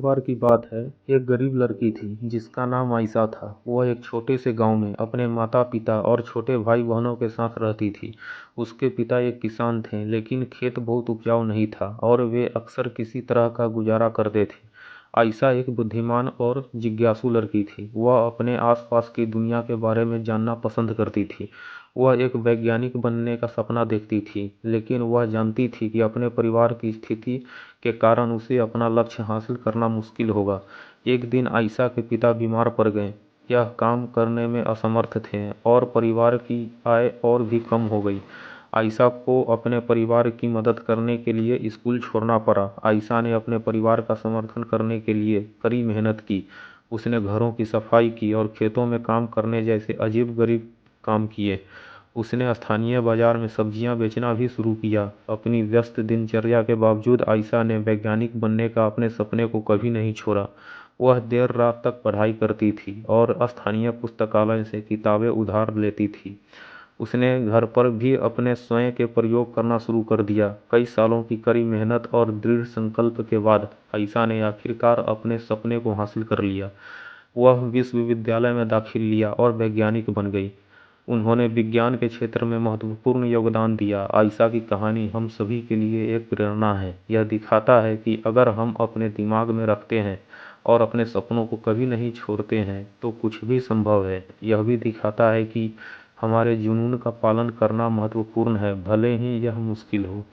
बार की बात है। एक गरीब लड़की थी जिसका नाम आयशा था। वह एक छोटे से गांव में अपने माता पिता और छोटे भाई बहनों के साथ रहती थी। उसके पिता एक किसान थे, लेकिन खेत बहुत उपजाऊ नहीं था और वे अक्सर किसी तरह का गुजारा करते थे। आयशा एक बुद्धिमान और जिज्ञासु लड़की थी। वह अपने आसपास की दुनिया के बारे में जानना पसंद करती थी। वह एक वैज्ञानिक बनने का सपना देखती थी, लेकिन वह जानती थी कि अपने परिवार की स्थिति के कारण उसे अपना लक्ष्य हासिल करना मुश्किल होगा। एक दिन आयशा के पिता बीमार पड़ गए। यह काम करने में असमर्थ थे और परिवार की आय और भी कम हो गई। आयशा को अपने परिवार की मदद करने के लिए स्कूल छोड़ना पड़ा। आयशा ने अपने परिवार का समर्थन करने के लिए कड़ी मेहनत की। उसने घरों की सफाई की और खेतों में काम करने जैसे अजीब-गरीब काम किए। उसने स्थानीय बाजार में सब्जियां बेचना भी शुरू किया। अपनी व्यस्त दिनचर्या के बावजूद आयशा ने वैज्ञानिक बनने का अपने सपने को कभी नहीं छोड़ा। वह देर रात तक पढ़ाई करती थी और स्थानीय पुस्तकालय से किताबें उधार लेती थी। उसने घर पर भी अपने स्वयं के प्रयोग करना शुरू कर दिया। कई सालों की कड़ी मेहनत और दृढ़ संकल्प के बाद आयशा ने आखिरकार अपने सपने को हासिल कर लिया। वह विश्वविद्यालय में दाखिल लिया और वैज्ञानिक बन गई। उन्होंने विज्ञान के क्षेत्र में महत्वपूर्ण योगदान दिया। आयशा की कहानी हम सभी के लिए एक प्रेरणा है। यह दिखाता है कि अगर हम अपने दिमाग में रखते हैं और अपने सपनों को कभी नहीं छोड़ते हैं, तो कुछ भी संभव है। यह भी दिखाता है कि हमारे जुनून का पालन करना महत्वपूर्ण है, भले ही यह मुश्किल हो।